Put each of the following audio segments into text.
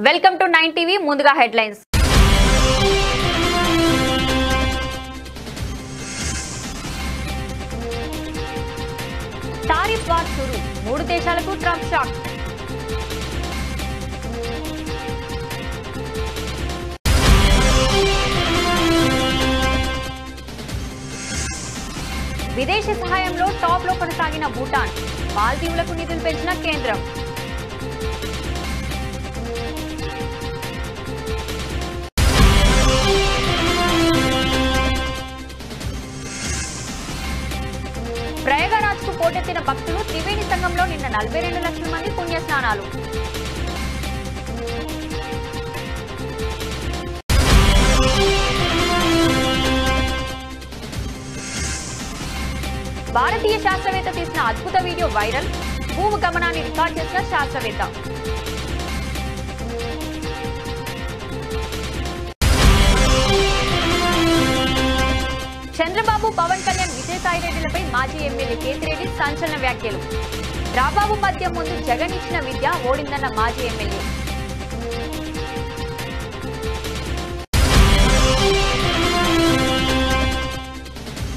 Welcome to 9 TV. ముందుగా headlines. Tariff war షురు, 3 దేశాలకు Trump shock. విదేశీ సహాయంలో టాప్ లో కొనసాగిన భూటాన్, మాల్దీవులకు నిధులు పెంచిన కేంద్రం. ప్రయాగరాజ్కు పోటెత్తిన భక్తులు, త్రివేణి సంఘంలో నిన్న 42 లక్షల మంది పుణ్యస్నానాలు. భారతీయ శాస్త్రవేత్త తీసిన అద్భుత వీడియో వైరల్, భూమి గమనాన్ని రికార్డ్ చేసిన శాస్త్రవేత్త. చంద్రబాబు, పవన్ కళ్యాణ్, విజయసాయిరెడ్డిలపై మాజీ ఎమ్మెల్యే కేతిరెడ్డి సంచలన వ్యాఖ్యలు. రాబాబు మధ్య ముందు జగన్ ఇచ్చిన విద్య ఓడిందన్న మాజీ ఎమ్మెల్యే.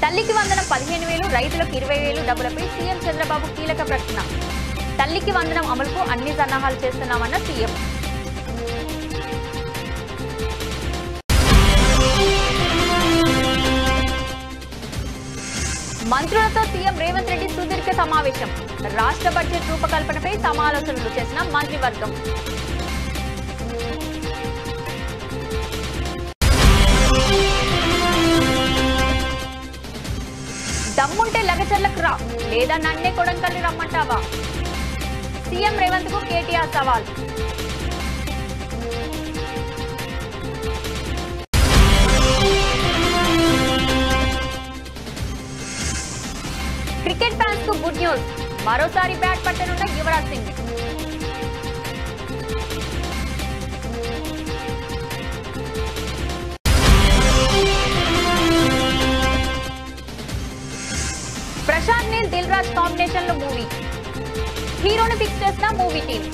తల్లికి వందనం 15,000, రైతులకు 20,000 డబ్బులపై సీఎం చంద్రబాబు కీలక ప్రకటన. తల్లికి వందనం అమలుకు అన్ని సన్నాహాలు చేస్తున్నామన్న సీఎం. మంత్రులతో సీఎం రేవంత్ రెడ్డి సుదీర్ఘ సమావేశం. రాష్ట్ర బడ్జెట్ రూపకల్పనపై సమాలోచనలు చేసిన మంత్రివర్గం. దమ్ముంటే లగచర్లకు రా, లేదా నన్నే కొడంకల్లి రమ్మంటావా? సీఎం రేవంత్ కు కేటీఆర్ సవాల్. క్రికెట్ ఫ్యాన్స్ కు గుడ్ న్యూస్, మరోసారి బ్యాట్ పట్టనున్న యువరాజ్ సింగ్. ప్రశాంత్ నీల్, దిల్ రాజ్ కాంబినేషన్ లో మూవీ, హీరోని ఫిక్స్ చేసిన మూవీ టీమ్.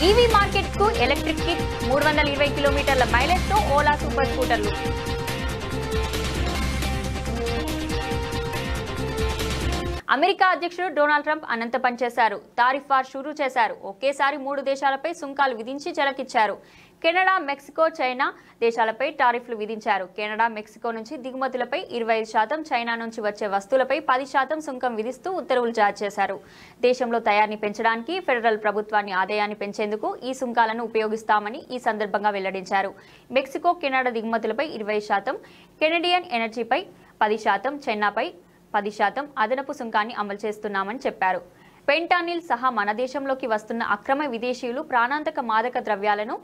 ఈవీ మార్కెట్ కు ఎలక్ట్రిక్ కిట్, 320 కిలోమీటర్ల మైలేజ్ తో ఓలా సూపర్ స్కూటర్లు. అమెరికా అధ్యక్షుడు డొనాల్డ్ ట్రంప్ అనంత పనిచేశారు. టారిఫ్ వార్ షురూ చేశారు. ఒకేసారి 3 దేశాలపై సుంకాలు విధించి జలకిచ్చారు. కెనడా, మెక్సికో, చైనా దేశాలపై టారిఫ్లు విధించారు. కెనడా, మెక్సికో నుంచి దిగుమతులపై 25%, చైనా నుంచి వచ్చే వస్తువులపై 10% సుంకం విధిస్తూ ఉత్తర్వులు జారీ చేశారు. దేశంలో తయారీని పెంచడానికి ఫెడరల్ ప్రభుత్వాన్ని ఆదాయాన్ని పెంచేందుకు ఈ సుంకాలను ఉపయోగిస్తామని ఈ సందర్భంగా వెల్లడించారు. మెక్సికో, కెనడా దిగుమతులపై 20%, కెనడియన్ ఎనర్జీపై 10%, చైనాపై 10% అదనపు సుంకాన్ని అమలు చేస్తున్నామని చెప్పారు. ఫెంటానిల్ సహా మన దేశంలోకి వస్తున్న అక్రమ విదేశీయులు ప్రాణాంతక మాదక ద్రవ్యాలను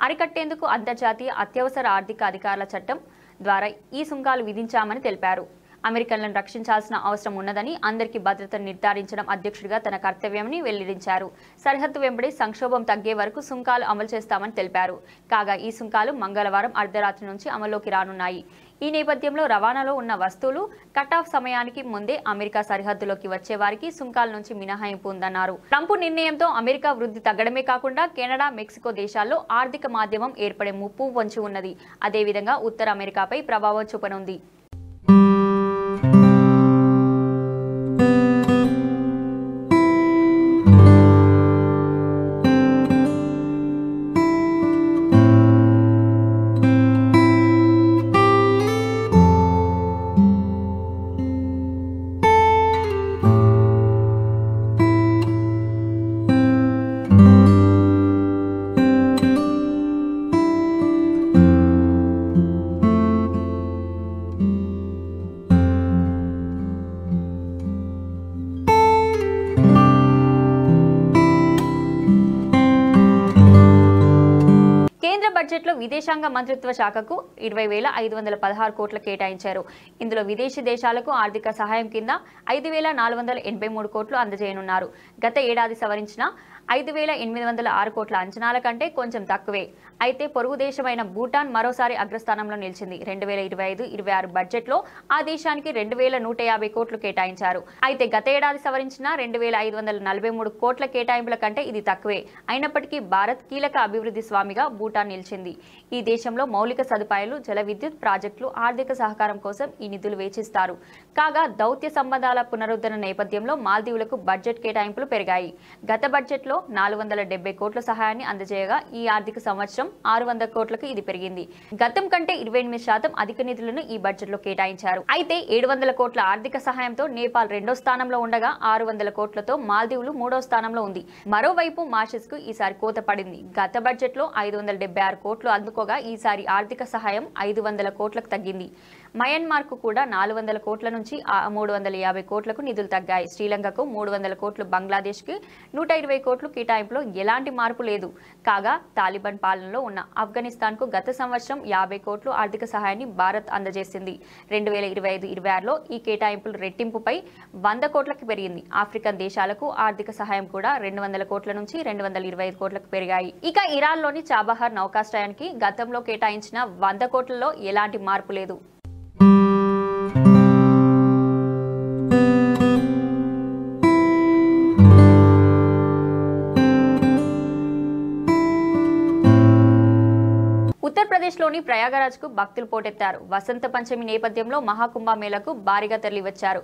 అరికట్టేందుకు అంతర్జాతీయ అత్యవసర ఆర్థిక అధికారుల చట్టం ద్వారా ఈ సుంకాలు విధించామని తెలిపారు. అమెరికన్లను రక్షించాల్సిన అవసరం ఉన్నదని, అందరికీ భద్రతను నిర్ధారించడం అధ్యక్షుడిగా తన కర్తవ్యమని వెల్లడించారు. సరిహద్దు వెంబడి సంక్షోభం తగ్గే వరకు సుంకాలు అమలు చేస్తామని తెలిపారు. కాగా ఈ సుంకాలు మంగళవారం అర్ధరాత్రి నుంచి అమల్లోకి రానున్నాయి. ఈ నేపథ్యంలో రవాణాలో ఉన్న వస్తువులు కట్ ఆఫ్ సమయానికి ముందే అమెరికా సరిహద్దులోకి వచ్చే వారికి సుంకాల నుంచి మినహాయింపు ఉందన్నారు. ట్రంప్ నిర్ణయంతో అమెరికా వృద్ధి తగ్గడమే కాకుండా కెనడా, మెక్సికో దేశాల్లో ఆర్థిక మాధ్యమం ఏర్పడే ముప్పు పొంచి ఉన్నది. అదేవిధంగా ఉత్తర అమెరికాపై ప్రభావం చూపనుంది. బడ్జెట్లో విదేశాంగ మంత్రిత్వ శాఖకు 20,516 కోట్లు కేటాయించారు. ఇందులో విదేశీ దేశాలకు ఆర్థిక సహాయం కింద 5,483 కోట్లు అందజేయనున్నారు. గత ఏడాది సవరించిన 5,806 కోట్ల అంచనాల కంటే కొంచెం తక్కువే. అయితే పొరుగు దేశమైన భూటాన్ మరోసారి అగ్రస్థానంలో నిలిచింది. 2025-26 బడ్జెట్లో ఆ దేశానికి 2,150 కోట్లు కేటాయించారు. అయితే గత ఏడాది సవరించిన 2,543 కోట్ల కేటాయింపుల కంటే ఇది తక్కువే. అయినప్పటికీ భారత్ కీలక అభివృద్ధి స్వామిగా భూటాన్ నిలిచింది. ఈ దేశంలో మౌలిక సదుపాయాలు, జల విద్యుత్ ప్రాజెక్టులు, ఆర్థిక సహకారం కోసం ఈ నిధులు వేచిస్తారు. కాగా దౌత్య సంబంధాల పునరుద్ధరణ నేపథ్యంలో మాల్దీవులకు బడ్జెట్ కేటాయింపులు పెరిగాయి. గత బడ్జెట్లో 470 కోట్ల సహాయాన్ని అందజేయగా ఈ ఆర్థిక సంవత్సరం 600 కోట్లకు ఇది పెరిగింది. గతం కంటే 28% అధిక నిధులను ఈ బడ్జెట్లో కేటాయించారు. అయితే 700 కోట్ల ఆర్థిక సహాయంతో నేపాల్ 2వ స్థానంలో ఉండగా 600 కోట్లతో మాల్దీవులు 3వ స్థానంలో ఉంది. మరోవైపు మారిషస్ కు ఈసారి కోత పడింది. గత బడ్జెట్లో 576 కోట్లు అందుకోగా ఈసారి ఆర్థిక సహాయం 500 కోట్లకు తగ్గింది. మయన్మార్ కు కూడా 400 కోట్ల నుంచి 350 కోట్లకు నిధులు తగ్గాయి. శ్రీలంకకు 300 కోట్లు, బంగ్లాదేశ్ కి 120 కోట్లు కేటాయింపులో ఎలాంటి మార్పు లేదు. కాగా తాలిబాన్ పాలనలో ఉన్న ఆఫ్ఘనిస్తాన్ కు గత సంవత్సరం 50 కోట్లు ఆర్థిక సహాయాన్ని భారత్ అందజేసింది. 2025-26లో ఈ కేటాయింపులు రెట్టింపుపై 100 కోట్లకు పెరిగింది. ఆఫ్రికన్ దేశాలకు ఆర్థిక సహాయం కూడా 200 కోట్ల నుంచి 225 కోట్లకు పెరిగాయి. ఇక ఇరాన్లోని చాబహార్ నౌకాశ్రయానికి గతంలో కేటాయించిన 100 కోట్లలో ఎలాంటి మార్పు లేదు. ఉత్తరప్రదేశ్లోని ప్రయాగరాజ్కు భక్తులు పోటెత్తారు. వసంత పంచమి నేపథ్యంలో మహాకుంభమేళకు భారీగా తరలివచ్చారు.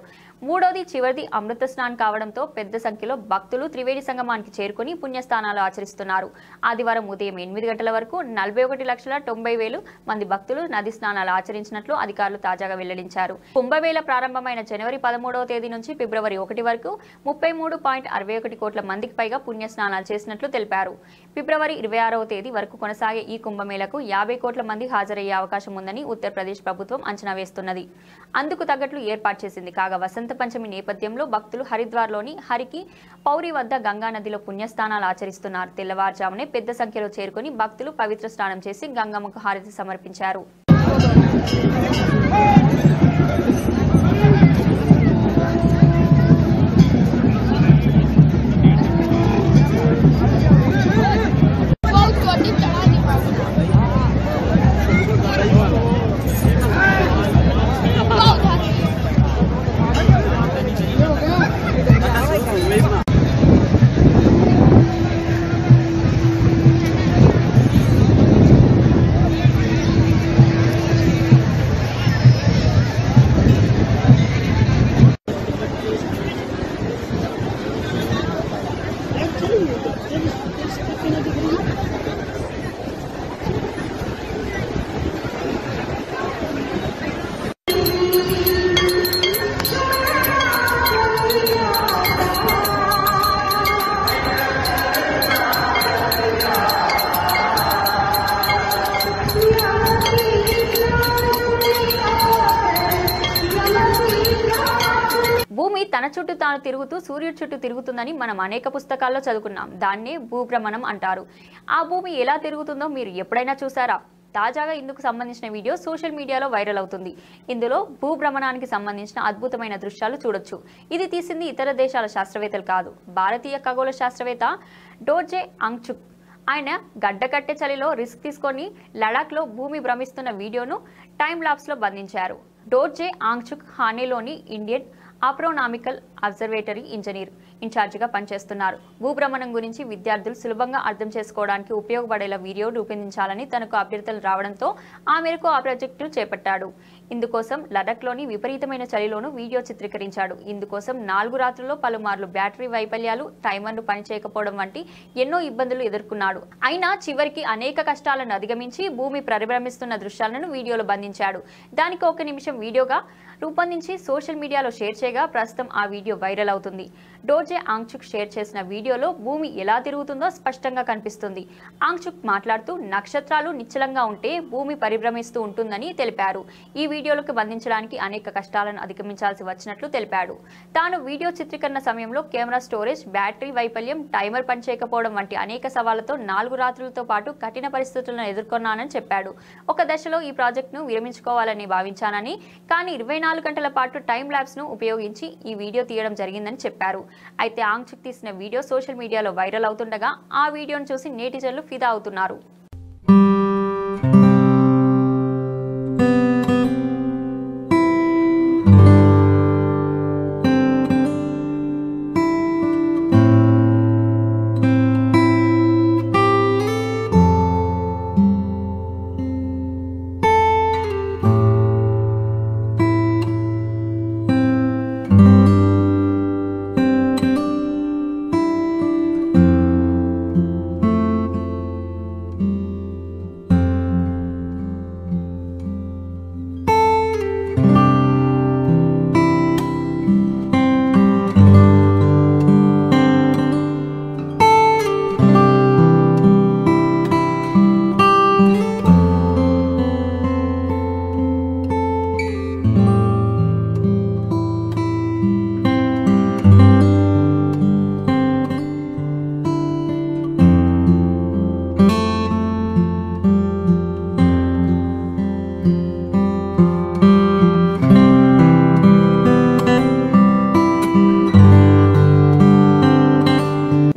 మూడోది చివరిది అమృత స్నానం కావడంతో పెద్ద సంఖ్యలో భక్తులు త్రివేణి సంగమానికి చేరుకుని పుణ్యస్నానాలు ఆచరిస్తున్నారు. ఆదివారం ఉదయం 8 గంటల వరకు 41,90,000 మంది భక్తులు నది స్నానాలు ఆచరించినట్లు అధికారులు తాజాగా వెల్లడించారు. కుంభమేళ ప్రారంభమైన జనవరి 13వ తేదీ నుంచి ఫిబ్రవరి 1 వరకు 33.61 కోట్ల మందికి పైగా పుణ్యస్నానాలు చేసినట్లు తెలిపారు. ఫిబ్రవరి 26వ తేదీ వరకు కొనసాగే ఈ కుంభమేళకు 50 కోట్ల మంది హాజరయ్యే అవకాశం ఉందని ఉత్తరప్రదేశ్ ప్రభుత్వం అంచనా వేస్తున్నది. అందుకు తగ్గట్లు ఏర్పాటు చేసింది. కాగా వసంత పంచమి నేపథ్యంలో భక్తులు హరిద్వార్లోని హరికి పౌరి వద్ద గంగా నదిలో పుణ్యస్నానాలు ఆచరిస్తున్నారు. తెల్లవారుజామునే పెద్ద సంఖ్యలో చేరుకుని భక్తులు పవిత్ర స్నానం చేసి గంగమ్మకు హారతి సమర్పించారు. భూమి తన చుట్టూ తాను తిరుగుతూ సూర్యుడి చుట్టూ తిరుగుతుందని మనం అనేక పుస్తకాల్లో చదువుకున్నాం. దాన్నే భూభ్రమణం అంటారు. ఆ భూమి ఎలా తిరుగుతుందో మీరు ఎప్పుడైనా చూసారా? తాజాగా ఇందుకు సంబంధించిన వీడియో సోషల్ మీడియాలో వైరల్ అవుతుంది. ఇందులో భూభ్రమణానికి సంబంధించిన అద్భుతమైన దృశ్యాలు చూడొచ్చు. ఇది తీసింది ఇతర దేశాల శాస్త్రవేత్తలు కాదు, భారతీయ ఖగోళ శాస్త్రవేత్త డోర్జే ఆంగ్చుక్. ఆయన గడ్డకట్టే చలిలో రిస్క్ తీసుకొని లడాఖ్లో భూమి భ్రమిస్తున్న వీడియోను టైమ్ లాప్స్లో బంధించారు. డోర్జే ఆంగ్చుక్ హానేలోని ఇండియన్ ఆస్ట్రోనామికల్ అబ్జర్వేటరీ ఇంజనీర్ ఇన్ఛార్జిగా పనిచేస్తున్నారు. భూభ్రమణం గురించి విద్యార్థులు సులభంగా అర్థం చేసుకోవడానికి ఉపయోగపడేలా వీడియో రూపొందించాలని తనకు అభ్యర్థులు రావడంతో ఆ మేరకు ఆ ప్రాజెక్టును చేపట్టాడు. ఇందుకోసం లడాఖ్లోని విపరీతమైన చలిలోనూ వీడియో చిత్రీకరించాడు. ఇందుకోసం 4 రాత్రుల్లో పలుమార్లు బ్యాటరీ వైఫల్యాలు, టైమర్ను పనిచేయకపోవడం వంటి ఎన్నో ఇబ్బందులు ఎదుర్కొన్నాడు. అయినా చివరికి అనేక కష్టాలను అధిగమించి భూమి పరిభ్రమిస్తున్న దృశ్యాలను వీడియోలో బంధించాడు. దానికి 1 నిమిషం వీడియోగా రూపొందించి సోషల్ మీడియాలో షేర్ చేయగా ప్రస్తుతం ఆ వీడియో వైరల్ అవుతుంది. డోర్జే ఆంగ్చుక్ షేర్ చేసిన వీడియోలో భూమి ఎలా తిరుగుతుందో స్పష్టంగా కనిపిస్తుంది. ఆంగ్చుక్ మాట్లాడుతూ నక్షత్రాలు నిశ్చలంగా ఉంటే భూమి పరిభ్రమిస్తూ ఉంటుందని తెలిపారు. ఈ వీడియోలకు బంధించడానికి అనేక కష్టాలను అధిగమించాల్సి వచ్చినట్లు తెలిపాడు. తాను వీడియో చిత్రీకరణ సమయంలో కెమెరా స్టోరేజ్, బ్యాటరీ వైఫల్యం, టైమర్ పనిచేయకపోవడం వంటి అనేక సవాళ్లతో 4 రాత్రులతో పాటు కఠిన పరిస్థితులను ఎదుర్కొన్నానని చెప్పాడు. ఒక దశలో ఈ ప్రాజెక్టును విరమించుకోవాలని భావించానని, కానీ 24 గంటల పాటు టైం ల్యాబ్స్ ను ఉపయోగించి ఈ వీడియో తీయడం జరిగిందని చెప్పారు. అయితే ఆంక్షక్ తీసిన వీడియో సోషల్ మీడియాలో వైరల్ అవుతుండగా ఆ వీడియోను చూసి నెటిజన్లు ఫిదా అవుతున్నారు.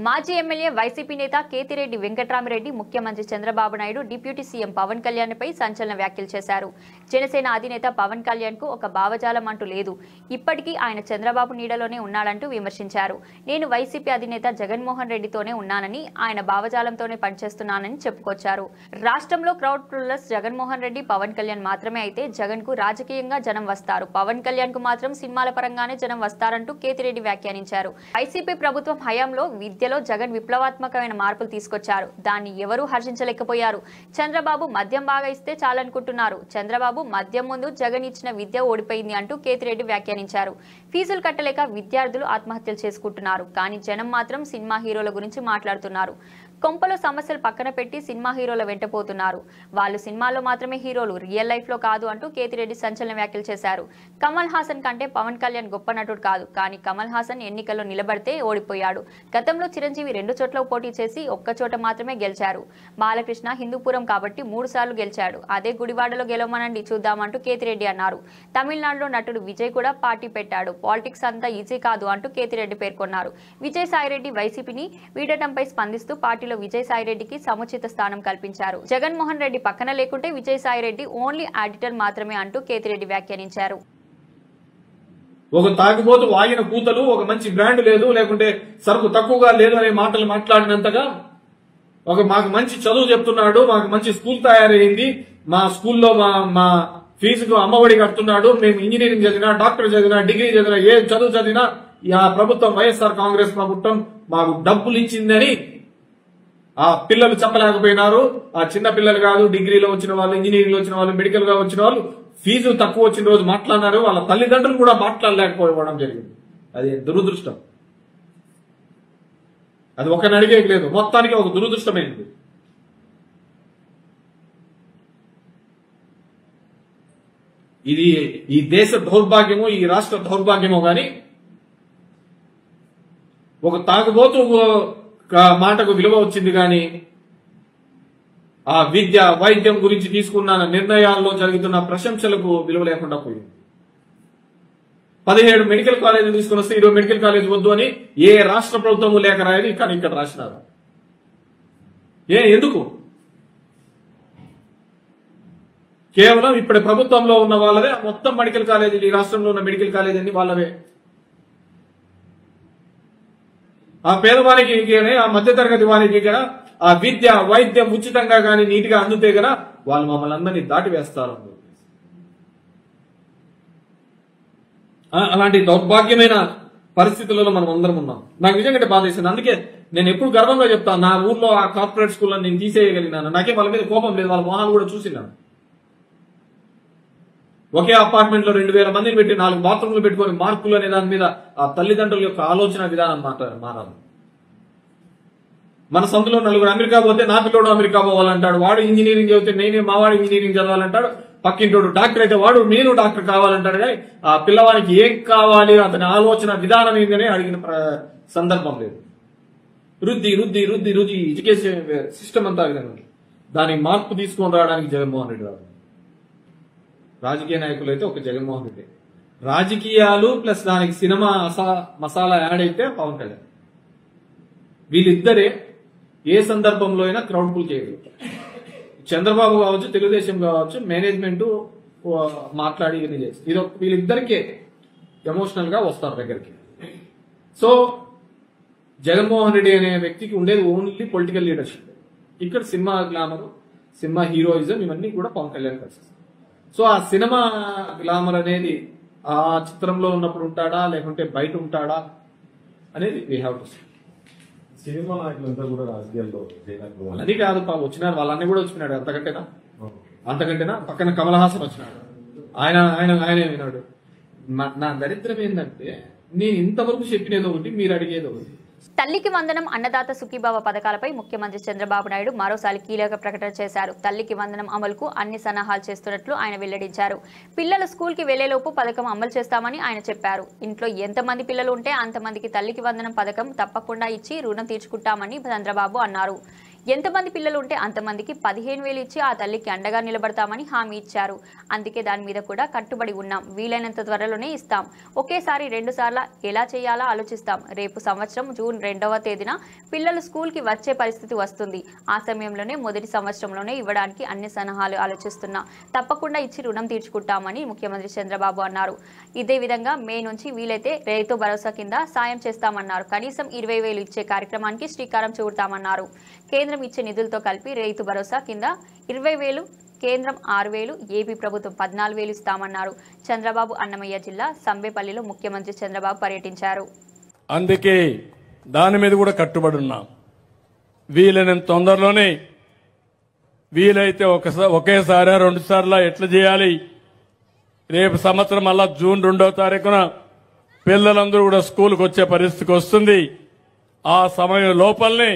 మాజీ ఎమ్మెల్యే వైసీపీ నేత కేతిరెడ్డి వెంకట్రామిరెడ్డి ముఖ్యమంత్రి చంద్రబాబు నాయుడు, డిప్యూటీ సీఎం పవన్ కళ్యాణ్ పై సంచలన వ్యాఖ్యలు చేశారు. జనసేన అధినేత పవన్ కళ్యాణ్ కు ఒక భావజాలం అంటూ లేదు, ఇప్పటికీ ఆయన చంద్రబాబు నీడలోనే ఉన్నాడంటూ విమర్శించారు. నేను వైసీపీ అధినేత జగన్మోహన్ రెడ్డితోనే ఉన్నానని, ఆయన భావజాలంతోనే పనిచేస్తున్నానని చెప్పుకొచ్చారు. రాష్ట్రంలో క్రౌడ్ పుల్లర్స్ జగన్మోహన్ రెడ్డి, పవన్ కళ్యాణ్ మాత్రమే అయితే జగన్ కు రాజకీయంగా జనం వస్తారు, పవన్ కళ్యాణ్ కు మాత్రం సినిమాల పరంగానే జనం వస్తారంటూ కేతిరెడ్డి వ్యాఖ్యానించారు. వైసీపీ ప్రభుత్వం హయాంలో విద్యలో జగన్ విప్లవాత్మకమైన మార్పులు తీసుకొచ్చారు, దాన్ని ఎవరూ హర్షించలేకపోయారు. చంద్రబాబు మద్యం బాగా ఇస్తే చాలనుకుంటున్నారు, చంద్రబాబు మద్యం ముందు జగన్ ఇచ్చిన విద్య ఓడిపోయింది అంటూ కేతిరెడ్డి వ్యాఖ్యానించారు. ఫీజులు కట్టలేక విద్యార్థులు ఆత్మహత్యలు చేసుకుంటున్నారు, కానీ జనం మాత్రం సినిమా హీరోల గురించి మాట్లాడుతున్నారు. కొంపలో సమస్యలు పక్కన పెట్టి సినిమా హీరోల వెంటపోతున్నారు, వాళ్ళు సినిమాల్లో మాత్రమే హీరోలు, రియల్ లైఫ్ లో కాదు అంటూ కేతిరెడ్డి సంచలన వ్యాఖ్యలు చేశారు. కమల్ హాసన్ కంటే పవన్ కళ్యాణ్ గొప్ప నటుడు కాదు, కానీ కమల్ హాసన్ ఎన్నికల్లో నిలబడితే ఓడిపోయాడు. గతంలో చిరంజీవి 2 చోట్ల పోటీ చేసి ఒక్క చోట మాత్రమే గెలిచారు. బాలకృష్ణ హిందూపురం కాబట్టి 3 సార్లు గెలిచాడు, అదే గుడివాడలో గెలవమనండి చూద్దామంటూ కేతిరెడ్డి అన్నారు. తమిళనాడులో నటుడు విజయ్ కూడా పార్టీ పెట్టాడు, పాలిటిక్స్ అంతా ఈజీ కాదు అంటూ కేతిరెడ్డి పేర్కొన్నారు. విజయసాయిరెడ్డి వైసీపీని వీడటంపై స్పందిస్తూ పార్టీలో విజయసాయిరెడ్డికి సముచిత స్థానం కల్పించారు. జగన్మోహన్ రెడ్డి పక్కన లేకుంటే విజయసాయిరెడ్డి ఓన్లీ ఆడిటర్ మాత్రమే అంటూ కేతిరెడ్డి వ్యాఖ్యానించారు. ఒక తాగుబోతు వాగిన కూతలు, ఒక మంచి బ్రాండ్ లేదు, లేకుంటే సరుకు తక్కువగా లేదు అనే మాటలు మాట్లాడినంతగా మాకు మంచి చదువు చెప్తున్నాడు, మాకు మంచి స్కూల్ తయారైంది, మా స్కూల్లో మా ఫీజుకు అమ్మఒడి కడుతున్నాడు, మేము ఇంజనీరింగ్ చదివినా, డాక్టర్ చదివినా, డిగ్రీ చదివినా, ఏ చదువు చదివినా ఆ ప్రభుత్వం వైఎస్ఆర్ కాంగ్రెస్ ప్రభుత్వం మాకు డబ్బులు ఇచ్చిందని ఆ పిల్లలు చెప్పలేకపోయినారు. ఆ చిన్న పిల్లలు కాదు, డిగ్రీలో వచ్చిన వాళ్ళు, ఇంజనీరింగ్ లో వచ్చిన వాళ్ళు, మెడికల్ గా వచ్చిన వాళ్ళు ఫీజు తక్కువ వచ్చిన రోజు మాట్లాడినారు, వాళ్ళ తల్లిదండ్రులు కూడా మాట్లాడలేకపోవడం జరిగింది. అది దురదృష్టం, అది ఒకరిని అడిగేది లేదు, మొత్తానికి ఒక దురదృష్టమైనది. ఇది ఈ దేశ దౌర్భాగ్యమో ఈ రాష్ట్ర దౌర్భాగ్యమో గాని ఒక తాగుబోతు మాటకు విలువ వచ్చింది, కానీ ఆ విద్య వైద్యం గురించి తీసుకున్న నిర్ణయాల్లో జరుగుతున్న ప్రశంసలకు విలువ లేకుండా పోయింది. 17 మెడికల్ కాలేజీలు తీసుకుని వస్తే 20 మెడికల్ కాలేజ్ వద్దు అని ఏ రాష్ట్ర ప్రభుత్వము లేఖ రాయదు, కానీ ఇక్కడ రాసినారు. ఎందుకు? కేవలం ఇప్పటి ప్రభుత్వంలో ఉన్న వాళ్ళదే మొత్తం మెడికల్ కాలేజీలు, ఈ రాష్ట్రంలో ఉన్న మెడికల్ కాలేజీ అన్ని వాళ్ళవే. ఆ పేదవానికి ఆ మధ్యతరగతి వారికి ఆ విద్య వైద్యం ఉచితంగా గాని నీటిగా అందుతే గన వాళ్ళు మమ్మల్ని అందరినీ దాటివేస్తారు. అలాంటి దౌర్భాగ్యమైన పరిస్థితులలో మనం అందరం ఉన్నాం. నాకు నిజంగా బాధ వేసింది. అందుకే నేను ఎప్పుడు గర్వంగా చెప్తాను, నా ఊర్లో ఆ కార్పొరేట్ స్కూల్లో నేను తీసేయగలిగినాను. నాకే వాళ్ళ మీద కోపం లేదు, వాళ్ళ మొహాలు కూడా చూసినాను. ఒకే అపార్ట్మెంట్ లో 2000 మందిని పెట్టి 4 బాత్రూమ్లు పెట్టుకుని మార్కులు అనే దాని మీద ఆ తల్లిదండ్రుల యొక్క ఆలోచన విధానం మారాలి. మన సొంతలో 4 అమెరికా పోతే నా పిల్లోడు అమెరికా పోవాలంటాడు, వాడు ఇంజనీరింగ్ చదివితే నేనే మావాడు ఇంజనీరింగ్ చదవాలంటాడు, పక్కింటోడు డాక్టర్ అయితే వాడు నేను డాక్టర్ కావాలంటాడు కానీ ఆ పిల్లవానికి ఏం కావాలి అతని ఆలోచన విధానం ఏంటనే అడిగిన సందర్భం లేదు. రుద్ది రుద్ది రుద్ది రుద్ది ఎడ్యుకేషన్ సిస్టమ్ అంతా విధంగా దానికి మార్పు తీసుకొని రావడానికి జగన్మోహన్ రెడ్డి రాదు. రాజకీయ నాయకులు అయితే ఒక జగన్మోహన్ రెడ్డి, రాజకీయాలు ప్లస్ దానికి సినిమా మసాలా యాడ్ అయితే పవన్ కళ్యాణ్. వీళ్ళిద్దరే ఏ సందర్భంలో అయినా క్రౌడ్ పుల్ చేయగలుగుతారు. చంద్రబాబు కావచ్చు, తెలుగుదేశం కావచ్చు, మేనేజ్మెంట్ మాట్లాడి ఇవన్నీ చేసి ఇది వీళ్ళిద్దరికే ఎమోషనల్ గా వస్తారు దగ్గరికి. సో జగన్మోహన్ రెడ్డి అనే వ్యక్తికి ఉండేది ఓన్లీ పొలిటికల్ లీడర్షిప్. ఇక్కడ సినిమా గ్లామర్, సినిమా హీరోయిజం ఇవన్నీ కూడా పవన్ కళ్యాణ్ కలిసి. సో ఆ సినిమా గ్లామర్ అనేది ఆ చిత్రంలో ఉన్నప్పుడు ఉంటాడా లేకుంటే బయట ఉంటాడా అనేది వీ హ్యావ్ టు సీ. సినిమా నాయకులంతా కూడా రాజకీయాల్లో అది కాదు వచ్చినారు, వాళ్ళన్నీ కూడా వచ్చినాడు. అంతకంటేనా పక్కన కమల్ హాసన్ వచ్చినాడు, ఆయన విన్నాడు. నా దరిద్రం ఏంటంటే నేను ఇంతవరకు చెప్పినది ఒకటి, మీరు అడిగేది ఒకటి. తల్లికి వందనం, అన్నదాత సుఖీభావ పథకాలపై ముఖ్యమంత్రి చంద్రబాబు నాయుడు మరోసారి కీలక ప్రకటన చేశారు. తల్లికి వందనం అమలుకు అన్ని సన్నాహాలు చేస్తున్నట్లు ఆయన వెల్లడించారు. పిల్లలు స్కూల్కి వెళ్లేలోపు పథకం అమలు చేస్తామని ఆయన చెప్పారు. ఇంట్లో ఎంతమంది పిల్లలు ఉంటే అంతమందికి తల్లికి వందనం పథకం తప్పకుండా ఇచ్చి రుణం తీర్చుకుంటామని చంద్రబాబు అన్నారు. ఎంతమంది పిల్లలు ఉంటే అంతమందికి 15,000 ఇచ్చి ఆ తల్లికి అండగా నిలబడతామని హామీ ఇచ్చారు. అందుకే దాని మీద కూడా కట్టుబడి ఉన్నాం. వీలైనంత త్వరలోనే ఇస్తాం. ఒకేసారి 2 సార్లు ఎలా చేయాలో ఆలోచిస్తాం. రేపు సంవత్సరం జూన్ 2వ తేదీన పిల్లలు స్కూల్కి వచ్చే పరిస్థితి వస్తుంది. ఆ సమయంలోనే మొదటి సంవత్సరంలోనే ఇవ్వడానికి అన్ని సన్నాహాలు ఆలోచిస్తున్నా. తప్పకుండా ఇచ్చి రుణం తీర్చుకుంటామని ముఖ్యమంత్రి చంద్రబాబు అన్నారు. ఇదే విధంగా మే నుంచి వీలైతే రైతు భరోసా కింద సాయం చేస్తామన్నారు. కనీసం 20,000 ఇచ్చే కార్యక్రమానికి శ్రీకారం చుడతామన్నారు. కేంద్రం ఇచ్చే నిధులతో కలిపి రైతు భరోసా కింద 20,000, కేంద్రం 6,000, ఏపీ ప్రభుత్వం 14,000 ఇస్తామన్నారు. చంద్రబాబు అన్నమయ్య జిల్లా సంబేపల్లిలో ముఖ్యమంత్రి చంద్రబాబు పర్యటించారు. అందుకే దాని మీద కూడా కట్టుబడి ఉన్నాం. వీలైనంత తొందరలోనే, వీలైతే ఒకేసారి 2 సార్లు ఎట్లా చేయాలి. రేపు సంవత్సరం మళ్ళా జూన్ 2వ తారీఖున పిల్లలందరూ కూడా స్కూల్కి వచ్చే పరిస్థితికి వస్తుంది. ఆ సమయం లోపలనే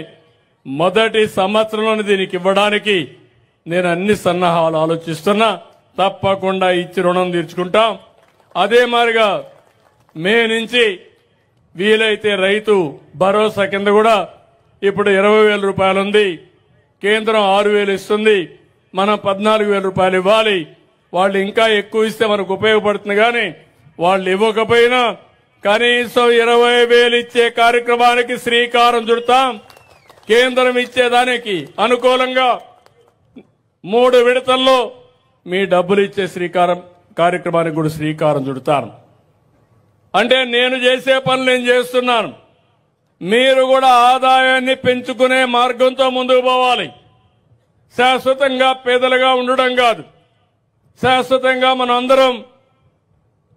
మొదటి సంవత్సరంలోనే దీనికి ఇవ్వడానికి నేను అన్ని సన్నాహాలు ఆలోచిస్తున్నా. తప్పకుండా ఇచ్చి రుణం తీర్చుకుంటాం. అదే మాదిరిగా మే నుంచి వీలైతే రైతు భరోసా కింద కూడా ఇప్పుడు 20,000 రూపాయలు ఉంది. కేంద్రం 6,000 ఇస్తుంది. మనం 14,000 రూపాయలు ఇవ్వాలి. వాళ్ళు ఇంకా ఎక్కువ ఇస్తే మనకు ఉపయోగపడుతుంది. కానీ వాళ్ళు ఇవ్వకపోయినా కనీసం 20,000 ఇచ్చే కార్యక్రమానికి శ్రీకారం చుడతాం. కేంద్రం ఇచ్చేదానికి అనుకూలంగా 3 విడతల్లో మీ డబ్బులు ఇచ్చే కార్యక్రమానికి కూడా శ్రీకారం చుడతాను. అంటే నేను చేసే పనులు నేను చేస్తున్నాను. మీరు కూడా ఆదాయాన్ని పెంచుకునే మార్గంతో ముందుకు పోవాలి. శాశ్వతంగా పేదలుగా ఉండడం కాదు. శాశ్వతంగా మనం అందరం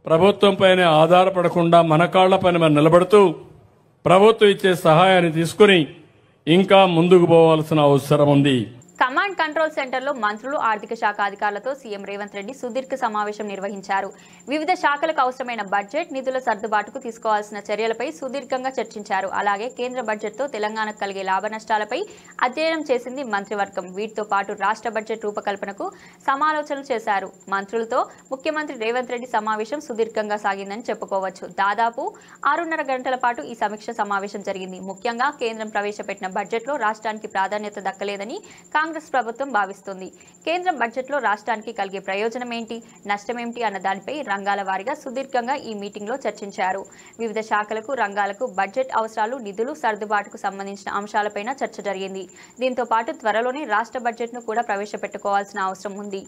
ప్రభుత్వం పైన ఆధారపడకుండా మన కాళ్ల పైన మనం నిలబడుతూ ప్రభుత్వం ఇచ్చే సహాయాన్ని తీసుకుని ఇంకా ముందుకు పోవాల్సిన అవసరం ఉంది. కమాండ్ కంట్రోల్ సెంటర్లో మంత్రులు, ఆర్థిక శాఖ అధికారులతో సీఎం రేవంత్ రెడ్డి సుదీర్ఘ సమావేశం నిర్వహించారు. వివిధ శాఖలకు అవసరమైన బడ్జెట్ నిధుల సర్దుబాటుకు తీసుకోవాల్సిన చర్యలపై సుదీర్ఘంగా చర్చించారు. అలాగే కేంద్ర బడ్జెట్తో తెలంగాణకు కలిగే లాభ నష్టాలపై అధ్యయనం చేసింది మంత్రివర్గం. వీటితో పాటు రాష్ట్ర బడ్జెట్ రూపకల్పనకు సమాలోచనలు చేశారు. మంత్రులతో ముఖ్యమంత్రి రేవంత్ రెడ్డి సమావేశం సుదీర్ఘంగా సాగిందని చెప్పుకోవచ్చు. దాదాపు 6.5 గంటల పాటు ఈ సమీక్ష సమావేశం జరిగింది. ముఖ్యంగా కేంద్రం ప్రవేశపెట్టిన బడ్జెట్లో రాష్ట్రానికి ప్రాధాన్యత దక్కలేదని కాంగ్రెస్ ప్రభుత్వం భావిస్తుంది. కేంద్రం బడ్జెట్లో రాష్ట్రానికి కలిగే ప్రయోజనం ఏంటి, నష్టమేంటి అన్న దానిపై రంగాల వారీగా సుదీర్ఘంగా ఈ మీటింగ్లో చర్చించారు. వివిధ శాఖలకు, రంగాలకు బడ్జెట్ అవసరాలు, నిధులు సర్దుబాటుకు సంబంధించిన అంశాలపైన చర్చ జరిగింది. దీంతో పాటు త్వరలోనే రాష్ట్ర బడ్జెట్ను కూడా ప్రవేశపెట్టుకోవాల్సిన అవసరం ఉంది.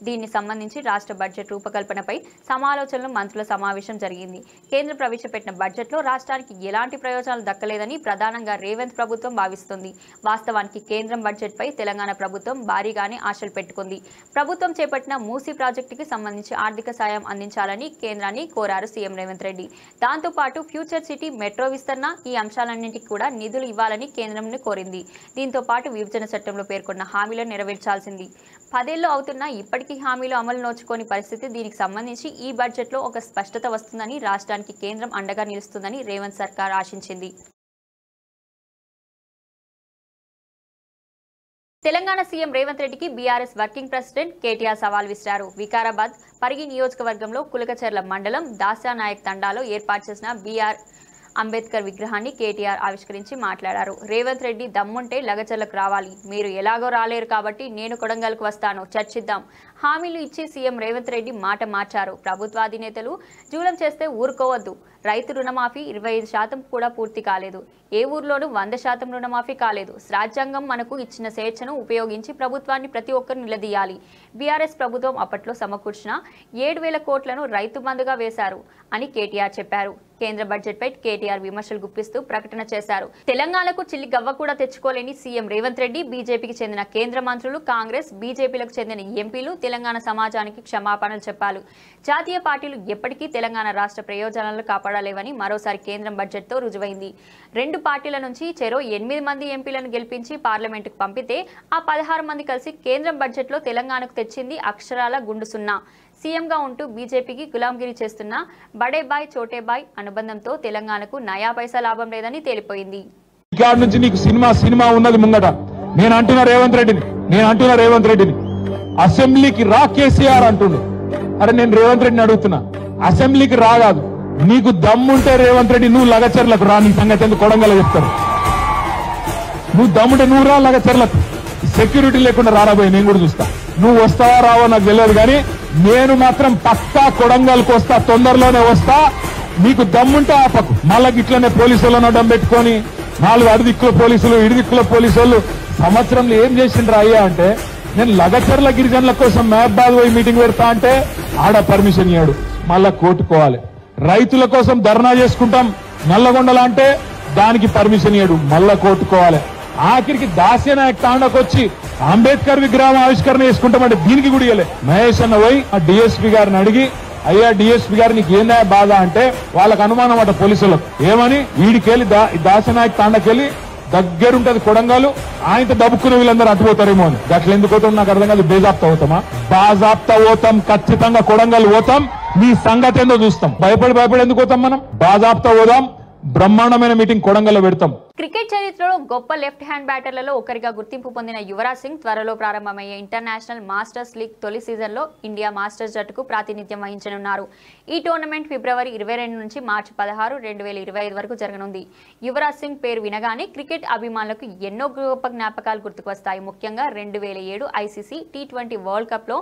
దీన్ని సంబంధించి రాష్ట్ర బడ్జెట్ రూపకల్పనపై సమాలోచనలు, మంత్రుల సమావేశం జరిగింది. కేంద్రం ప్రవేశపెట్టిన బడ్జెట్లో రాష్ట్రానికి ఎలాంటి ప్రయోజనాలు దక్కలేదని ప్రధానంగా రేవంత్ ప్రభుత్వం భావిస్తుంది. వాస్తవానికి కేంద్రం బడ్జెట్పై తెలంగాణ ప్రభుత్వం భారీగానే ఆశలు పెట్టుకుంది. ప్రభుత్వం చేపట్టిన మూసీ ప్రాజెక్టుకి సంబంధించి ఆర్థిక సాయం అందించాలని కేంద్రాన్ని కోరారు సీఎం రేవంత్ రెడ్డి. దాంతోపాటు ఫ్యూచర్ సిటీ, మెట్రో విస్తరణ, ఈ అంశాలన్నింటికి కూడా నిధులు ఇవ్వాలని కేంద్రంను కోరింది. దీంతో పాటు విభజన చట్టంలో పేర్కొన్న హామీలను నెరవేర్చాల్సింది. 10 ఏళ్లు అవుతున్నా ఇప్పటికీ హామీలు అమలు నోచుకోని పరిస్థితి. దీనికి సంబంధించి ఈ బడ్జెట్లో ఒక స్పష్టత వస్తుందని, రాష్ట్రానికి కేంద్రం అండగా నిలుస్తుందని రేవంత్ సర్కార్ ఆశించింది. తెలంగాణ సీఎం రేవంత్ రెడ్డికి బీఆర్ఎస్ వర్కింగ్ ప్రెసిడెంట్ కేటీఆర్ సవాల్ విసిరారు. వికారాబాద్ పరిగి నియోజకవర్గంలో కులకచర్ల మండలం దాసానాయక్ తండాలో ఏర్పాటు చేసిన బీఆర్ అంబేద్కర్ విగ్రహాన్ని కేటీఆర్ ఆవిష్కరించి మాట్లాడారు. రేవంత్ రెడ్డి దమ్ముంటే లగచర్లకు రావాలి, మీరు ఎలాగో రాలేరు కాబట్టి నేను కొడంగల్కు వస్తాను, చర్చిద్దాం. హామీలు ఇచ్చి సీఎం రేవంత్ రెడ్డి మాట మార్చారు. ప్రభుత్వాధినేతలు జూలం చేస్తే ఊరుకోవద్దు. రైతు రుణమాఫీ 25% కూడా పూర్తి కాలేదు. ఏ ఊర్లోనూ 100% రుణమాఫీ కాలేదు. రాజ్యాంగం మనకు ఇచ్చిన స్వేచ్ఛను ఉపయోగించి ప్రభుత్వాన్ని ప్రతి ఒక్కరు నిలదీయాలి. బీఆర్ఎస్ ప్రభుత్వం అప్పట్లో సమకూర్చిన 7,000 కోట్లను రైతు బంధుగా వేశారు అని కేటీఆర్ చెప్పారు. కేంద్ర బడ్జెట్పై కేటీఆర్ విమర్శలు గుప్పిస్తూ ప్రకటన చేశారు. తెలంగాణకు చిల్లి గవ్వ కూడా తెచ్చుకోలేని సీఎం రేవంత్ రెడ్డి, బీజేపీకి చెందిన కేంద్ర మంత్రులు, కాంగ్రెస్ బీజేపీలకు చెందిన ఎంపీలు తెలంగాణ సమాజానికి క్షమాపణలు చెప్పాలి. జాతీయ పార్టీలు ఎప్పటికీ తెలంగాణ రాష్ట్ర ప్రయోజనాలను కాపాడలేవని మరోసారి కేంద్రం బడ్జెట్తో రుజువైంది. 2 పార్టీల నుంచి చెరో 8 మంది ఎంపీలను గెలిపించి పార్లమెంటుకు పంపితే ఆ 16 మంది కలిసి కేంద్రం బడ్జెట్లో తెలంగాణకు తెచ్చింది అక్షరాల గుండు సున్నా. సీఎంగా ఉంటూ బీజేపీకి గులాంగిరి చేస్తున్న బడే బాయ్ చోటే బాయ్ అనుబంధంతో తెలంగాణకు నయా పైసా లాభం లేదని తేలిపోయింది. ఇక్కడ నుంచి నీకు సినిమా ఉన్నది ముంగట. నేను అంటున్నా రేవంత్ రెడ్డిని అసెంబ్లీకి రా కేసీఆర్ అంటుండు. అరే నేను రేవంత్ రెడ్డిని అడుగుతున్నా, అసెంబ్లీకి రాగాదు, నీకు దమ్ముంటే రేవంత్ రెడ్డి నువ్వు లగచర్లకు రా. నీ సంగతి ఎందుకు కొడంగల్ చెప్తారు. నువ్వు దమ్ముంటే నువ్వు రా లగచర్లకు. సెక్యూరిటీ లేకుండా రారాబోయే నేను కూడా చూస్తా. నువ్వు వస్తావా రావో నాకు తెలియదు, కానీ నేను మాత్రం పక్కా కొడంగల్కి వస్తా, తొందరలోనే వస్తా. నీకు దమ్ముంటే ఆపకు. మళ్ళా ఇట్లనే పోలీసులను అడ్డం పెట్టుకొని 4 అడిదిక్కుల పోలీసులు, ఇడిదిక్కుల పోలీసులు సంవత్సరంలో ఏం చేసిండ్రా అయ్యా అంటే, నేను లగచర్ల గిరిజనుల కోసం మహబాద్ పోయి మీటింగ్ పెడతా అంటే ఆడ పర్మిషన్ ఇయ్యాడు, మళ్ళా కోర్టుకోవాలి. రైతుల కోసం ధర్నా చేసుకుంటాం నల్లగొండలా అంటే దానికి పర్మిషన్ ఇయ్యాడు, మళ్ళా కోర్టుకోవాలి. ఆఖరికి దాస్యనాయక్ తాండకు వచ్చి అంబేద్కర్ విగ్రహం ఆవిష్కరణ చేసుకుంటామంటే దీనికి కూడా ఇయ్యలే. మహేష్ అన్న పోయి ఆ డిఎస్పీ గారిని అడిగి, అయ్యా డిఎస్పీ గారు నీకు ఏందా బాధ అంటే వాళ్ళకు అనుమానం అట పోలీసులకు. ఏమని వీడికెళ్ళి దాస్యనాయక్ తాండకెళ్ళి దగ్గరుంటది కొడంగల్, ఆయనతో దబ్బుకున్న వీళ్ళందరూ అటుపోతారేమో అని. గట్ల ఎందుకు పోతాం నాకు అర్థం కాదు. బేజాప్తా పోతామా? బాజాప్తా పోతాం, ఖచ్చితంగా కొడంగల్ పోతాం. మీ సంగతి ఏందో చూస్తాం. భయపడి ఎందుకు పోతాం మనం? బాజాప్తా పోదాం, బ్రహ్మాండమైన మీటింగ్ కొడంగల్లో పెడతాం. క్రికెట్ చరిత్రలో గొప్ప లెఫ్ట్ హ్యాండ్ బ్యాటర్లలో ఒకరిగా గుర్తింపు పొందిన యువరాజ్ సింగ్ త్వరలో ప్రారంభమయ్యే ఇంటర్నేషనల్ మాస్టర్స్ లీగ్ తొలి సీజన్లో ఇండియా మాస్టర్స్ జట్టుకు ప్రాతినిధ్యం వహించనున్నారు. ఈ టోర్నమెంట్ ఫిబ్రవరి 22 నుంచి మార్చి 16, 2025 వరకు జరగనుంది. యువరాజ్ సింగ్ పేరు వినగానే క్రికెట్ అభిమానులకు ఎన్నో గొప్ప జ్ఞాపకాలు గుర్తుకు వస్తాయి. ముఖ్యంగా 2007 ఐసీసీ T20 వరల్డ్ కప్లో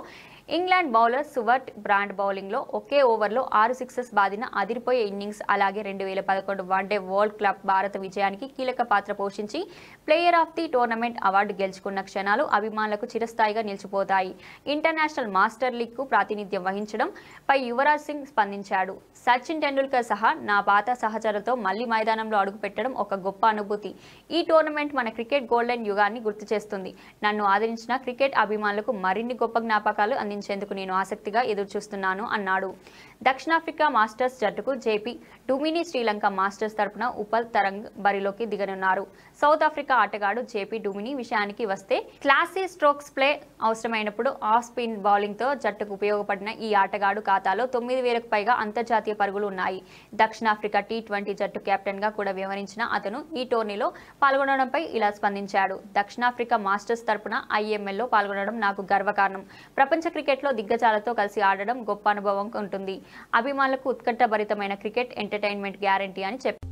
ఇంగ్లాండ్ బౌలర్ సువర్ట్ బ్రాండ్ బౌలింగ్లో ఒకే ఓవర్లో 6 సిక్సెస్ బాదిన అదిరిపోయే ఇన్నింగ్స్, అలాగే 2011 వన్డే వరల్డ్ క్లబ్ భారత విజయానికి కీలక పాత్ర పోషించి player of the tournament award గెలుచుకున్న క్షణాలు అభిమానులకు చిరస్థాయిగా నిలిచిపోతాయి. ఇంటర్నేషనల్ మాస్టర్ లీగ్ కు ప్రాతినిధ్యం వహించడం పై యువరాజ్ సింగ్ స్పందించాడు. సచిన్ టెండూల్కర్ సహా నా పాత సహచరులతో మళ్లీ మైదానంలో అడుగుపెట్టడం ఒక గొప్ప అనుభూతి. ఈ టోర్నమెంట్ మన క్రికెట్ గోల్డెన్ యుగాన్ని గుర్తు చేస్తుంది. నన్ను ఆదరించిన క్రికెట్ అభిమానులకు మరిన్ని గొప్ప జ్ఞాపకాలు అందించేందుకు నేను ఆసక్తిగా ఎదురుచూస్తున్నాను అన్నాడు. దక్షిణాఫ్రికా మాస్టర్స్ జట్టుకు జేపీ డుమిని శ్రీలంక మాస్టర్స్ తరపున ఉపల్ తరంగ్ బరిలోకి దిగనున్నారు. సౌత్ ఆఫ్రికా ఆటగాడు జేపీ డుమిని విషయానికి వస్తే క్లాసీ స్ట్రోక్స్ ప్లే అవసరమైనప్పుడు ఆఫ్ స్పిన్ బౌలింగ్ తో జట్టుకు ఉపయోగపడిన ఈ ఆటగాడు ఖాతాలో 9,000కు పైగా అంతర్జాతీయ పరుగులు ఉన్నాయి. దక్షిణాఫ్రికా T20 జట్టు కెప్టెన్ గా కూడా వ్యవహరించిన అతను ఈ టోర్నీలో పాల్గొనడంపై ఇలా స్పందించాడు. దక్షిణాఫ్రికా మాస్టర్స్ తరపున IMLలో పాల్గొనడం నాకు గర్వకారణం. ప్రపంచ క్రికెట్లో దిగ్గజాలతో కలిసి ఆడడం గొప్ప అనుభవం ఉంటుంది. అభిమానులకు ఉత్కంఠభరితమైన క్రికెట్ ఎంటర్టైన్మెంట్ గ్యారంటీ అని చెప్పారు.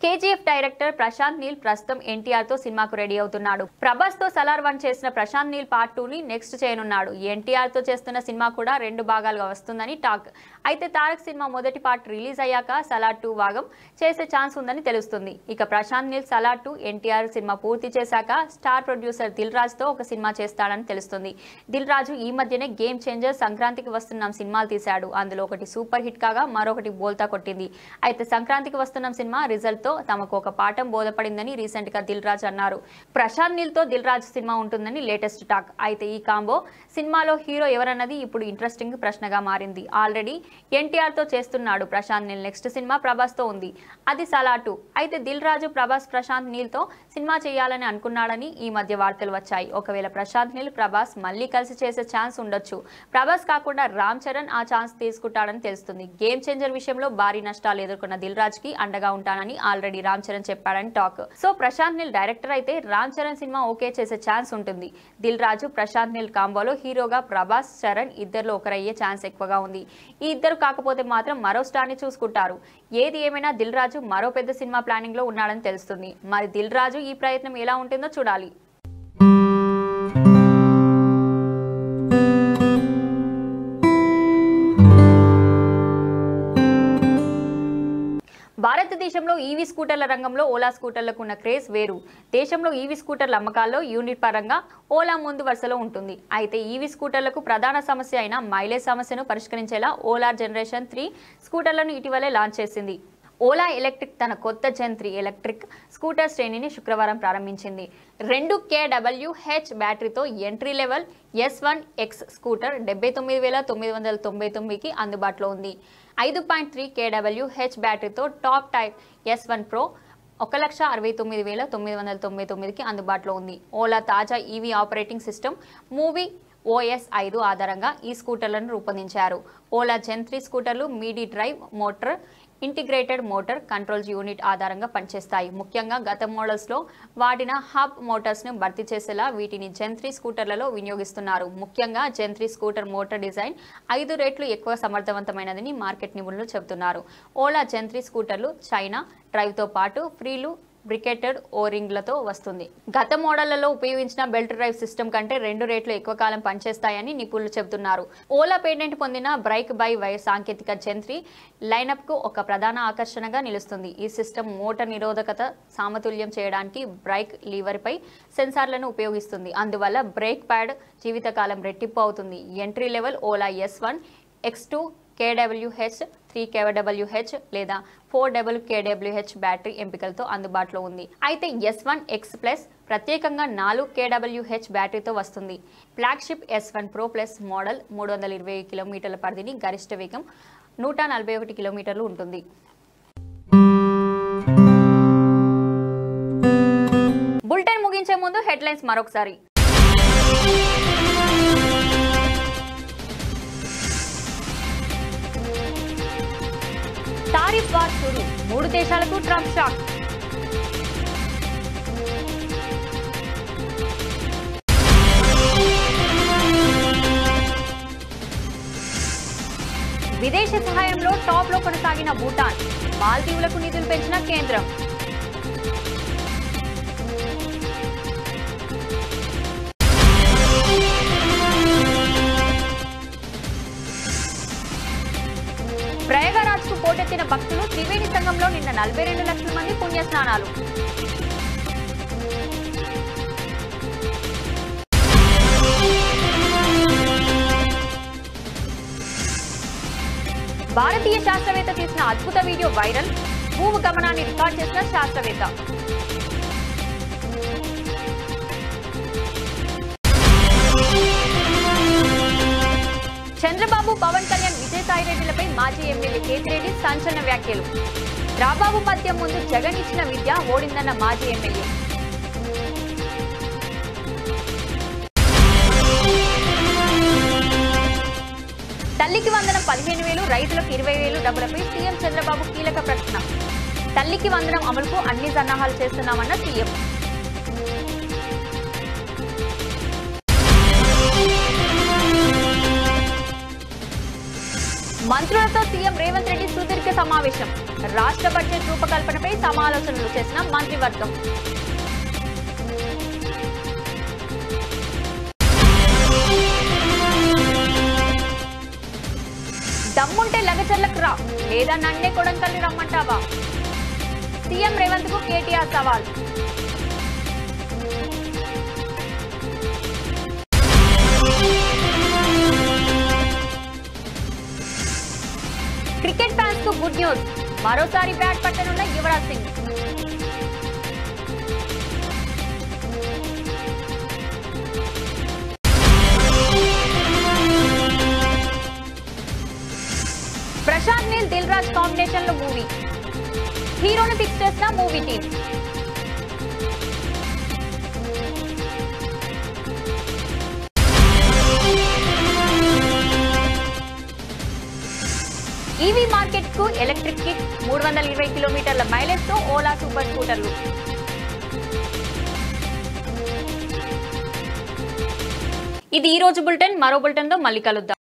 కేజీఎఫ్ డైరెక్టర్ ప్రశాంత్ నీల్ ప్రస్తుతం ఎన్టీఆర్ తో సినిమాకు రెడీ అవుతున్నాడు. ప్రభాస్ తో సలార్ 1 చేసిన ప్రశాంత్ నీల్ పార్ట్ 2 ని నెక్స్ట్ చేయనున్నాడు. ఎన్టీఆర్ తో చేస్తున్న సినిమా కూడా 2 భాగాలుగా వస్తుందని టాక్. అయితే తారక్ సినిమా మొదటి పార్ట్ రిలీజ్ అయ్యాక సలార్ 2 భాగం చేసే ఛాన్స్ ఉందని తెలుస్తుంది. ఇక ప్రశాంత్ నీల్ సలార్ 2 ఎన్టీఆర్ సినిమా పూర్తి చేశాక స్టార్ ప్రొడ్యూసర్ దిల్ రాజు తో ఒక సినిమా చేస్తాడని తెలుస్తుంది. దిల్ రాజు ఈ మధ్యనే గేమ్ చేంజర్, సంక్రాంతికి వస్తున్నాం సినిమాలు తీశాడు. అందులో ఒకటి సూపర్ హిట్ కాగా మరొకటి బోల్తా కొట్టింది. అయితే సంక్రాంతికి వస్తున్నాం సినిమా రిజల్ట్ తో తమకు ఒక పాఠం బోధపడిందని రీసెంట్ గా దిల్ రాజు అన్నారు. ప్రశాంత్ నీల్ తో దిల్ రాజు సినిమా ఉంటుందని లేటెస్ట్ టాక్. అయితే ఈ కాంబో సినిమాలో హీరో ఎవరన్నది ఇప్పుడు ఇంట్రెస్టింగ్ ప్రశ్నగా మారింది. ఆల్రెడీ ఎన్టీఆర్ తో చేస్తున్నాడు ప్రశాంత్ నీల్. నెక్స్ట్ సినిమా ప్రభాస్ తో ఉంది, అది సలార్ 2. అయితే దిల్ రాజు ప్రభాస్ ప్రశాంత్ నీల్ తో సినిమా చేయాలని అనుకున్నాడని ఈ మధ్య వార్తలు వచ్చాయి. ఒకవేళ ప్రశాంత్ నీల్ ప్రభాస్ మళ్లీ కలిసి చేసే ఛాన్స్ ఉండొచ్చు. ప్రభాస్ కాకుండా రామ్ చరణ్ ఆ ఛాన్స్ తీసుకుంటాడని తెలుస్తుంది. గేమ్ చేంజర్ విషయంలో భారీ నష్టాలు ఎదుర్కొన్న దిల్ రాజుకి అండగా ఉంటానని ఆల్రెడీ అని రామ్ చరణ్ చెప్పాడని talk. So Prashanth Neel director అయితే రామ్ చరణ్ సినిమా ఓకే చేసే ఛాన్స్ ఉంటుంది. దిల్ రాజు ప్రశాంత్ నీల్ కాంబోలో హీరోగా ప్రభాస్ చరణ్ ఇద్దరిలో ఒకరయ్యే ఛాన్స్ ఎక్కువగా ఉంది. ఈ ఇద్దరు కాకపోతే మాత్రం మరో స్టార్ ని చూసుకుంటారు. ఏది ఏమైనా దిల్ రాజు మరో పెద్ద సినిమా ప్లానింగ్ లో ఉన్నాడని తెలుస్తుంది. మరి దిల్ రాజు ఈ ప్రయత్నం ఎలా ఉంటుందో చూడాలి. భారతదేశంలో ఈవీ స్కూటర్ల రంగంలో ఓలా స్కూటర్లకు ఉన్న క్రేజ్ వేరు. దేశంలో ఈవీ స్కూటర్ల అమ్మకాల్లో యూనిట్ పరంగా ఓలా ముందు వరుసలో ఉంటుంది. అయితే ఈవీ స్కూటర్లకు ప్రధాన సమస్య అయిన మైలేజ్ సమస్యను పరిష్కరించేలా ఓలా జనరేషన్ 3 స్కూటర్లను ఇటీవలే లాంచ్ చేసింది. ఓలా ఎలక్ట్రిక్ తన కొత్త జెన్ 3 ఎలక్ట్రిక్ స్కూటర్ శ్రేణిని శుక్రవారం ప్రారంభించింది. 2 kWh బ్యాటరీతో ఎంట్రీ లెవెల్ S1X స్కూటర్ 79,999కి అందుబాటులో ఉంది. 5.3 kWh బ్యాటరీతో టాప్ టైప్ S1 Pro 1,69,999కి అందుబాటులో ఉంది. ఓలా తాజా EV operating system move OS 5 ఆధారంగా ఈ స్కూటర్లను రూపొందించారు. ఓలా జెన్ 3 స్కూటర్లు mid drive motor, integrated motor controls unit ఆధారంగా పనిచేస్తాయి. ముఖ్యంగా గత మోడల్స్లో వాడిన హబ్ మోటార్స్ను భర్తీ చేసేలా వీటిని జెన్ 3 స్కూటర్లలో వినియోగిస్తున్నారు. ముఖ్యంగా జెన్ 3 స్కూటర్ మోటార్ డిజైన్ 5 రెట్లు ఎక్కువ సమర్థవంతమైనదని మార్కెట్ నిపుణులు చెబుతున్నారు. ఓలా జెన్ 3 స్కూటర్లు చైనా డ్రైవ్తో పాటు ఫ్రీలు బ్రికెటెడ్ ఓరింగ్లతో వస్తుంది. గత మోడళ్లలో ఉపయోగించిన బెల్ట్ డ్రైవ్ సిస్టమ్ కంటే 2 రెట్లు ఎక్కువ కాలం పనిచేస్తాయని నిపుణులు చెబుతున్నారు. ఓలా పేటెంట్ పొందిన బ్రేక్ బై వైర్ సాంకేతిక జెన్ 3 లైనప్ కు ఒక ప్రధాన ఆకర్షణగా నిలుస్తుంది. ఈ సిస్టమ్ మోటార్ నిరోధకత సమతుల్యం చేయడానికి బ్రేక్ లీవర్ పై సెన్సార్లను ఉపయోగిస్తుంది. అందువల్ల బ్రేక్ ప్యాడ్ జీవితకాలం రెట్టింపు అవుతుంది. Entry level Ola S1X2 kWh 3 kWh లేదా 4 kWh బ్యాటరీ ఎంపికలతో అందుబాటులో ఉంది. అయితే S1X Plus ప్రత్యేకంగా 4 kWh బ్యాటరీతో వస్తుంది. Flagship S1 Pro Plus model 320 కిలోమీటర్ల పరిధిని, గరిష్ట వేగం 141 కిలోమీటర్లు ఉంటుంది. బులెటిన్ ముగించే ముందు హెడ్లైన్స్ మరొకసారి. టారిఫ్ వార్ షురు, 3 దేశాలకు ట్రంప్ షాక్. విదేశీ సహాయంలో టాప్ లో కొనసాగిన భూటాన్, మాల్దీవులకు నిధులు పెంచిన కేంద్రం. ప్రయాగరాజ్కు పోటెత్తిన భక్తులు, త్రివేణి సంఘంలో నిన్న 42 లక్షల మంది పుణ్యస్నానాలు. భారతీయ శాస్త్రవేత్త తీసిన అద్భుత వీడియో వైరల్, భూమి గమనాన్ని రికార్డ్ చేసిన శాస్త్రవేత్త. చంద్రబాబు, పవన్ కళ్యాణ్, విజయసాయిరెడ్డిలపై మాజీ ఎమ్మెల్యే కేతిరెడ్డి సంచలన వ్యాఖ్యలు. రాబాబు మద్యం ముందు జగన్ ఇచ్చిన విద్య ఓడిందన్న మాజీ ఎమ్మెల్యే. తల్లికి వందనం 15,000, రైతులకు 20,000 డబ్బులపై సీఎం చంద్రబాబు కీలక ప్రకటన. తల్లికి వందనం అమలుకు అన్ని సన్నాహాలు చేస్తున్నామన్న సీఎం. మంత్రులతో సీఎం రేవంత్ రెడ్డి సుదీర్ఘ సమావేశం. రాష్ట్ర బడ్జెట్ రూపకల్పనపై సమాలోచనలు చేసిన మంత్రివర్గం. దమ్ముంటే లగచర్లకు రా, లేదా నన్నే కొడంకల్ని రమ్మంటావా? సీఎం రేవంత్ కు కేటీఆర్ సవాల్. క్రికెట్ ఫ్యాన్స్ కు గుడ్ న్యూస్, మరోసారి బ్యాట్ పట్టనున్న యువరాజ్ సింగ్. ప్రశాంత్ నీల్, దిల్ రాజ్ కాంబినేషన్ లో మూవీ, హీరోని ఫిక్స్ చేసిన movie team. EV EV market కు ఎలక్ట్రిక్ కిట్ 320 కిలోమీటర్ల మైలేజ్ తో ఓలా సూపర్ స్కూటర్లు. ఇది ఈ రోజు బులెటిన్. మరో బులెటిన్ తో మళ్ళీ కలుద్దాం.